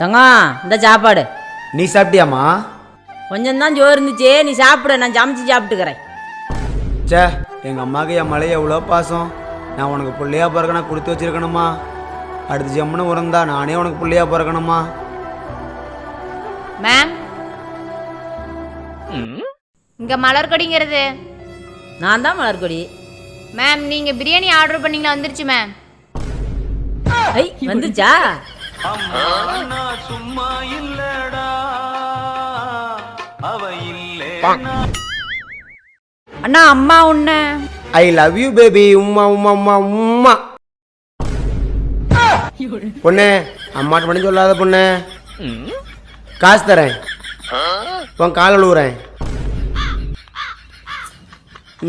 தங்கம் இந்த சாப்பாடு. நீ சாப்பிட்டியாம்மா? கொஞ்சம் தான் சோறு இருந்துச்சு, நீ சாப்பிட, நான் சமைச்சு சாப்பிட்டுக்கிறேன். சே, எங்கள் அம்மாவுக்கு என் மலையை எவ்வளோ பாசம். நான் உனக்கு பிள்ளையா பிறக்கணும் கொடுத்து வச்சிருக்கணுமா? அடுத்து ஜம்முன்னு உறந்தா நானே உனக்கு பிள்ளையா பிறக்கணுமா? மேம், இங்க மலர்கொடிங்கிறது நான் தான் மலர்கொடி. மேம், நீங்க பிரியாணி ஆர்டர் பண்ணீங்களா? வந்துருச்சு மேம். ஐ வந்துச்சா? சும்மா இல்லடா அவ இல்ல. அண்ணா அம்மா உன்ன ஐ லவ் யூ பேபி. உம்மா உம்மா உம்மா உம்மா. பொண்ணு, அம்மாட்ட பண்ணி சொல்லாத பொண்ணு. காசு தரேன், உன் கால் அழுவுறேன்,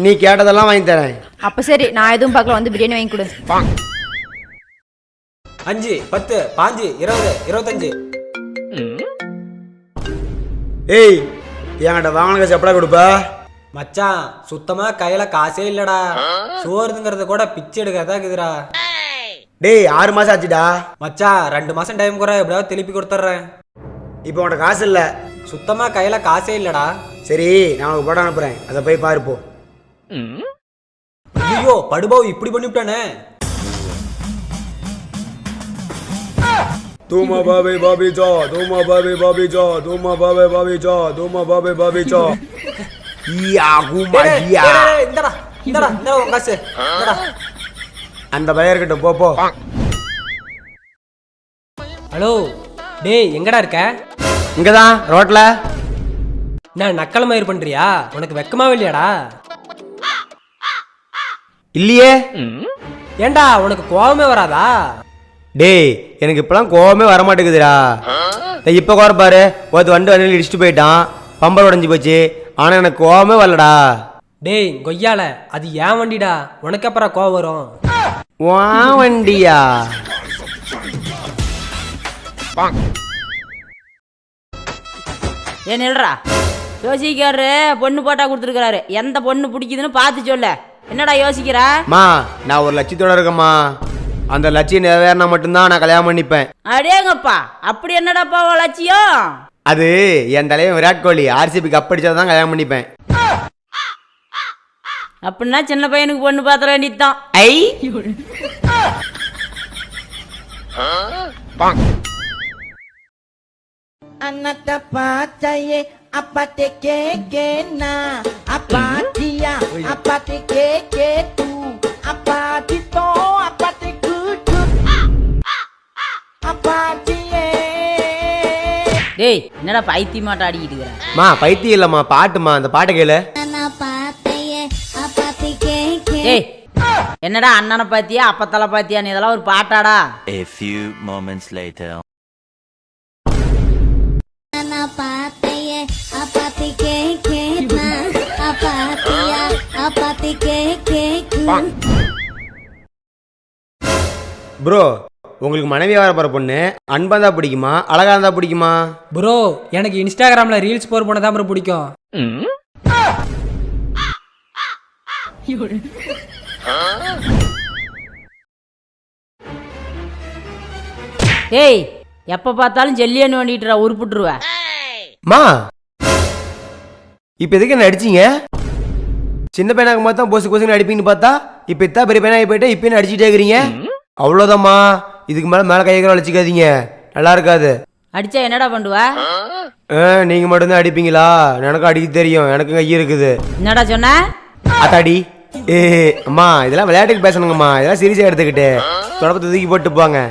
நீ கேட்டதெல்லாம் வாங்கி தரேன். அப்ப சரி, நான் எதுவும் பார்க்கல, வந்து பிரியாணி வாங்கி கொடு. 5 10 5 20 25. ஏய், என்கிட்ட வாங்கின காசு எப்படா கொடுப்பா? மச்சான், சுத்தமா கையில காசே இல்லடா. சோறுங்கிறத கூட பிச்சை எடுக்கிறதா இருக்குதுடா. டேய், 6 மாசம் ஆச்சுடா. மச்சான், 2 மாசம் டைம் கூட எப்படியாவது திருப்பி கொடுத்துட்றேன். இப்போ உன்கிட்ட காசு இல்லை. சுத்தமா கையில காசே இல்லடா. சரி, நான் உனக்கு படம் அனுப்புறேன், அதை போய் பாருப்போ. ஐயோ, படுபாவு இப்படி பண்ணிவிட்டானே. Tuma babi babi jo, tuma babi babi jo, tuma babi babi jo, tuma babi babi jo. Iya, guma iya. இந்தடா இந்தடா இந்தடா உன் காசு. இந்தடா. அந்த பையர்கிட்ட போ போ. ஹலோ, டேய் எங்கடா இருக்க? இங்கதான் ரோட்ல. நான் நக்கல் மயிர் பண்றியா? உனக்கு வெக்கமாவே இல்லையாடா? இல்லையே. ஏண்டா, உனக்கு கோவமே வராதா? டேய், எனக்கு இப்பெல்லாம் கோவமே வரமாட்டேங்குதுடா. இப்ப கோர பாரு, ஒருத்த வண்டி இடிச்சுட்டு போயிட்டான், பம்பர் உடஞ்சி போச்சு. ஆனா எனக்கு கோவமே வரலடா. டேய் கொய்யால, அது ஏன் வண்டிடா, உனக்கு அப்புறம் கோவம் வரும். வா வண்டியா? ஏன் நில்றா, யோசிக்காரு பொண்ணு போட்டா கொடுத்துருக்காரு. எந்த பொண்ணு பிடிக்குதுன்னு பார்த்து சொல்ல. என்னடா யோசிக்கிறா? மா, நான் ஒரு லட்சியத்தோட இருக்கேம்மா. அந்த லட்சியம் நிறைவேறினா மட்டும்தான் நான் கல்யாணம் பண்ணிப்பேன். அடேங்கப்பா, அப்படி என்னடாப்பா உன் லட்சியம்? அது என் தலைவன் விராட் கோலி RCB கப் அடிச்சாதான் கல்யாணம் பண்ணிப்பேன். அப்படின்னா சின்ன பையனுக்கு பொண்ணு பாத்திர வேண்டியதுதான். ஐ Anata pacaye apate keke na apatia apate keke tu apatito apate kudu apatie. டேய், என்னடா பைத்தியமாட்ட ஆடிக்கிட்டு இருக்கிற? மா, பைத்தியம் இல்லம்மா, பாட்டுமா. அந்த பாட்டை கேளு. டேய், என்னடா அண்ணனை பாத்தியா அப்பத்தலை பாத்தியா, இதெல்லாம் ஒரு பாட்டாடா? A few moments later. Bro, உங்களுக்கு மனைவி வர போற பொண்ணு அன்பா இருந்தா பிடிக்குமா, அழகா இருந்தா பிடிக்குமா? ப்ரோ, எனக்கு இன்ஸ்டாகிராம்ல ரீல்ஸ் போர் பண்ணதான் ப்ரோ பிடிக்கும். டேய், எப்ப பார்த்தாலும் ஜெல்லியன்னு வேண்டிட்டுறா, உருப்பிட்டுருவ. மா, இப்ப எதுக்கு என்ன அடிச்சீங்க? சின்ன பையனாக பார்த்தா பொசு கொசுன்னு அடிப்பீங்கன்னு பார்த்தா இப்ப இத்தா பெரிய பையனாகி போயிட்டா இப்ப என்ன அடிச்சுட்டே இருக்கிறீங்க? அவ்வளோதாம்மா, இதுக்கு மேல கைகளை அழைச்சிக்காதீங்க, நல்லா இருக்காது. அடிச்சா என்னடா பண்ணுவா? நீங்க மட்டும்தான் அடிப்பீங்களா? எனக்கும் அடிக்க தெரியும், எனக்கு கை இருக்குது. என்னடா சொன்ன? அத்தாடி. அம்மா, இதெல்லாம் விளையாட்டுக்கு பேசணுங்கம்மா, இதெல்லாம் சீரியஸா எடுத்துக்கிட்டு தொடப்பத்தை தூக்கி போட்டு போங்க.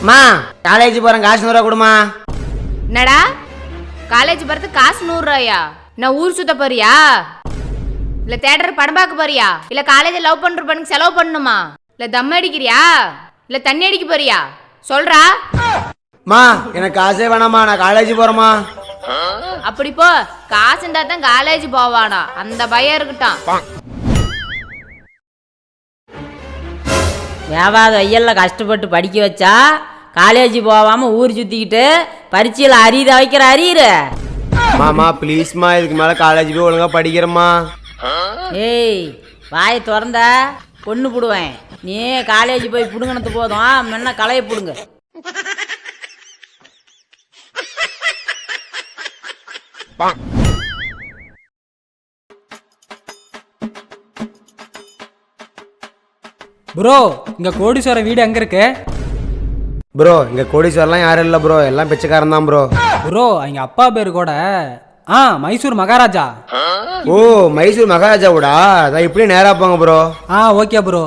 மா, காலேஜ் போறேன், காசு 100 ரூபா கொடுமா. என்னடா, காலேஜ் போறதுக்கு காசு 100 ரூபாயா? நான் ஊர் சுத்த போறியா? இல்ல தியேட்டர் படம் பார்க்க போறியா? இல்ல காலேஜ் லவ் பண்ற பொண்ணுக்கு செலவு பண்ணணுமா? இல்ல தம் அடிக்கிறியா? இல்ல தண்ணி அடிக்க போறியா? சொல்றா. மா, எனக்கு காசே வேணாமா, நான் காலேஜ் போறேமா. அப்படி போ, காசு இருந்தா தான் காலேஜ் போவானா, அந்த பயம் இருக்கட்டும். வியாபார ஐயல்ல கஷ்டப்பட்டு படிக்க வச்சா காலேஜ் போகாம ஊர் சுத்திக்கிட்டு பரீட்சையில் அரியத வைக்கிற அரியரு. மாமா ப்ளீஸ்மா, இதுக்கு மேல காலேஜ் போய் ஒழுங்கா படிக்கிறேம்மா. ஏய், வாயை திறந்த பொண்ணு போடுவேன். நீ காலேஜ் போய் பிடுங்கினது போதும், முன்ன கலையை பிடுங்க. ப்ரோ இங்க கோடீஸ்வரர் வீடு எங்க இருக்கு? ப்ரோ இங்கே கோடீஸ்வரர்லாம் யாரும் இல்லை ப்ரோ, எல்லாம் பிச்சைக்காரன் தான் ப்ரோ. ப்ரோ எங்க அப்பா பேரு கூட மைசூர் மகாராஜா. ஓ மைசூர் மகாராஜாவோடா, அதான் இப்படியே நேராக போங்க ப்ரோ. Okay bro.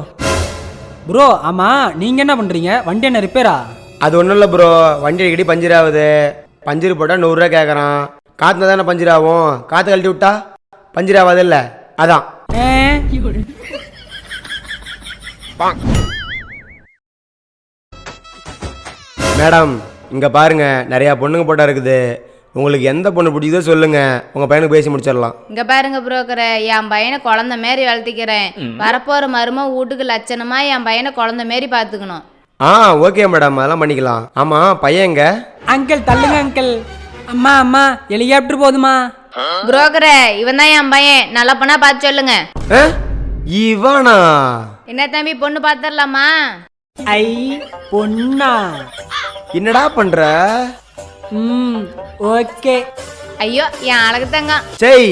ப்ரோ ஆமா நீங்க என்ன பண்றீங்க? வண்டி என்ன ரிப்பேரா? அது ஒன்றும் இல்லை ப்ரோ, வண்டி அடிக்கடி பஞ்சர் ஆகுது. பஞ்சர் போட்டால் 100 ரூபா கேட்குறான். காற்றுல தானே பஞ்சர் ஆகும், காற்று கழட்டி விட்டா பஞ்சர் ஆகாது இல்லை, அதான். மேடம் இங்கே பாருங்க, நிறையா பொண்ணுங்க போட்டா இருக்குது. உங்களுக்கு எந்த பொண்ணு பிடிக்குதோ சொல்லுங்க, உங்கள் பையனுக்கு பேசி முடிச்சிடலாம். இங்க பாருங்க புரோக்கரை, என் பையனை குழந்தை மாரி வளர்த்திக்கிறேன். வரப்போற மரும வீட்டுக்கு லட்சணமா என் பையனை குழந்தை மாரி பாத்துக்கணும். ஓகே மேடம், அதெல்லாம் பண்ணிக்கலாம். ஆமாம் பையன் எங்க? அங்கிள் தள்ளுங்க அங்கிள். அம்மா அம்மா ஹெலிகாப்டர் போதுமா? புரோக்கரை, இவன் தான் என் பையன், நல்ல பொண்ணா பார்த்து சொல்லுங்க. இவனா? என்ன தம்பி, பொண்ணு பார்த்துடலாமா? ஐ பொண்ணா? என்னடா பண்ற? ஓகே. ஐயோ என் அழகு தங்க. செய்.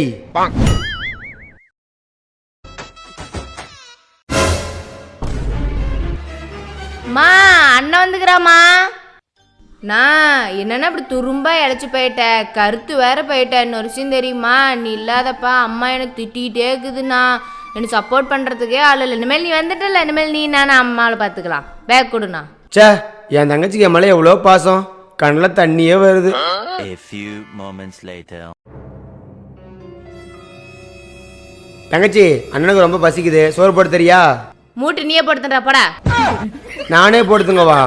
மா அண்ணன் வந்துக்கிறாமா. நான் என்னன்னா இப்படி துரும்பா இழைச்சி போயிட்டேன், கருத்து வேற போயிட்டேன். இன்னொரு விஷயம் தெரியுமா, நீ இல்லாதப்பா அம்மா எனக்கு திட்டிகிட்டே இருக்குதுண்ணா. எனக்கு சப்போர்ட் பண்ணுறதுக்கே ஆள் இல்லை. இனிமேல் நீ வந்துட்டல, இனிமேல் நீ நானும் அம்மாவை பார்த்துக்கலாம். பேக் கொடுண்ணா. சே, என் தங்கச்சிக்கு என் மேலே எவ்வளோ பாசம், கண்ணில் தண்ணியே வருது. A few moments later. தங்கச்சி அண்ணனுக்கு ரொம்ப பசிக்குது, சோறு போட்டு தெரியா? மூட்டு நீயே போடுத்துறா படா. நானே போடுத்துங்க வா.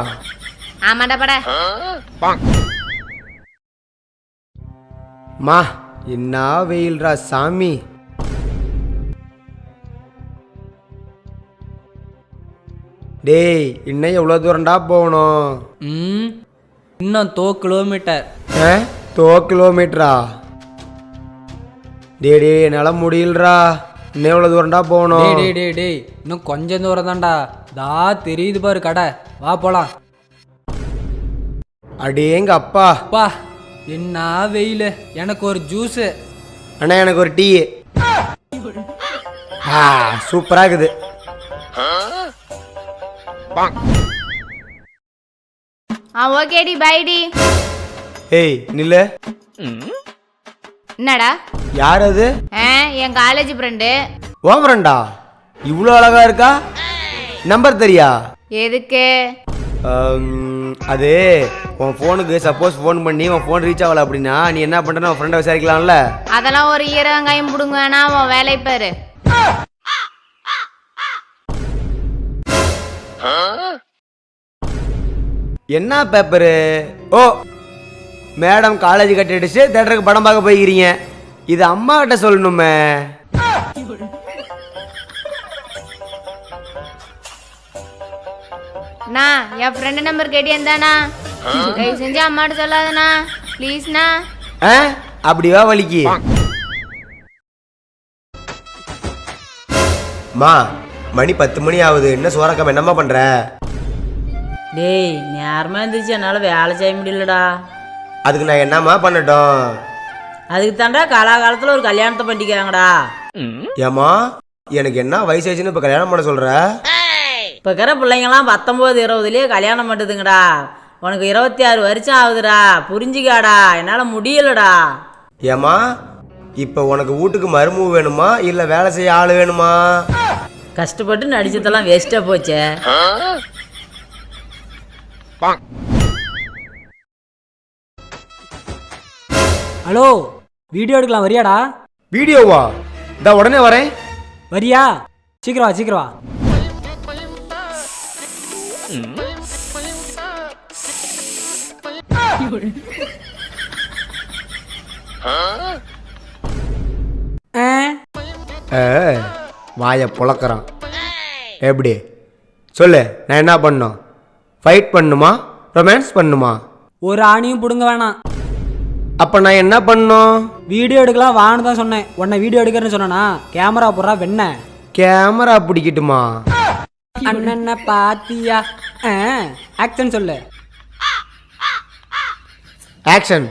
ஆமாடா படா. மா என்ன வெயில்ரா சாமி. டேய் இன்னும் எவ்வளோ தூரம்டா போகணும்? இன்னும் 2 கிலோமீட்டர். 2 கிலோமீட்டரா? டே என்னால் முடியலரா. இன்னும் எவ்வளோ தூரம்டா போகணும்? டே இன்னும் கொஞ்சம் தூரம் தான்டா. தா தெரியுது பாரு கடை, வா போலாம். அடேங்க அப்பா. அப்பா என்ன வெயில். எனக்கு ஒரு ஜூஸு. அண்ணா எனக்கு ஒரு டீ. சூப்பரா இருக்குது. ஓகேடி பைடி. ஏய் நில்லு. என்னடா? யார் அது? என் காலேஜ் ஃப்ரெண்டு. ஓ ஃப்ரெண்டா? இவ்வளோ அழகா இருக்கா? நம்பர் தெரியா? எதுக்கு? அது உன் ஃபோனுக்கு சப்போஸ் ஃபோன் பண்ணி உன் ஃபோன் ரீச் ஆகல அப்படின்னா நீ என்ன பண்ணுறன்னு உன் ஃப்ரெண்டை விசாரிக்கலாம்ல. அதெல்லாம் ஒரு ஈர வெங்காயம் பிடுங்க வேணா, உன் வேலையை பாரு. என்ன பேப்பரு? ஓ மேடம் காலேஜ் கட்டிடுச்சு, தேட்டருக்கு படம் பார்க்க போய்க்கிறீங்க. இது அம்மா கிட்ட சொல்லணுமே. என் ஃப்ரெண்டு நம்பர் கேட்டியந்தானா? தயவு செஞ்சு அம்மாட்ட சொல்லாதண்ணா ப்ளீஸ்ண்ணா. அப்படிவா வலிக்கு? மா மணி 10 மணி ஆகுது, என்ன சோறக்கம் என்னம்மா பண்ற? டேய் நேரமாக இருந்துச்சு, என்னால் வேலை செய்ய முடியலடா. அதுக்கு நான் என்னம்மா பண்ணட்டும்? அதுக்கு தாண்டா காலாகாலத்தில் ஒரு கல்யாணத்தை பண்ணிக்கிறாங்கடா. ஏம்மா எனக்கு என்ன வயசாச்சுன்னு இப்போ கல்யாணம் பண்ண சொல்ற? இப்போ இருக்கிற பிள்ளைங்களாம் 19, 20லயே கல்யாணம் பண்ணுதுங்கடா. உனக்கு 26 வருஷம் ஆகுதுடா, புரிஞ்சுக்காடா. என்னால் முடியலடா. ஏம்மா இப்போ உனக்கு வீட்டுக்கு மருமூ வேணுமா இல்லை வேலை செய்ய ஆள் வேணுமா? கஷ்டப்பட்டு நடிச்சதெல்லாம் வேஸ்ட்டாக போச்சே. ஹலோ வீடியோ எடுக்கலாம் வரியாடா? வீடியோவா? இந்த உடனே வரேன். வரியா? சீக்கிரம் வா சீக்கிரம் வா. வாயை புழக்கிறான். எப்படி சொல்லு, நான் என்ன பண்ணும்? ஃபைட் பண்ணுமா, ரொமான்ஸ் பண்ணுமா? ஒரு ஆணியும் பிடுங்க வேணாம். அப்போ நான் என்ன பண்ணும்? வீடியோ எடுக்கலாம் வான்னு தான் சொன்னேன். உன்னை வீடியோ எடுக்கிறேன்னு சொன்னா கேமரா போடுறா வெண்ண. கேமரா பிடிக்கட்டுமா? அண்ணன பாத்தியா ஆக்ஷன் சொல்லு. ஆக்ஷன்.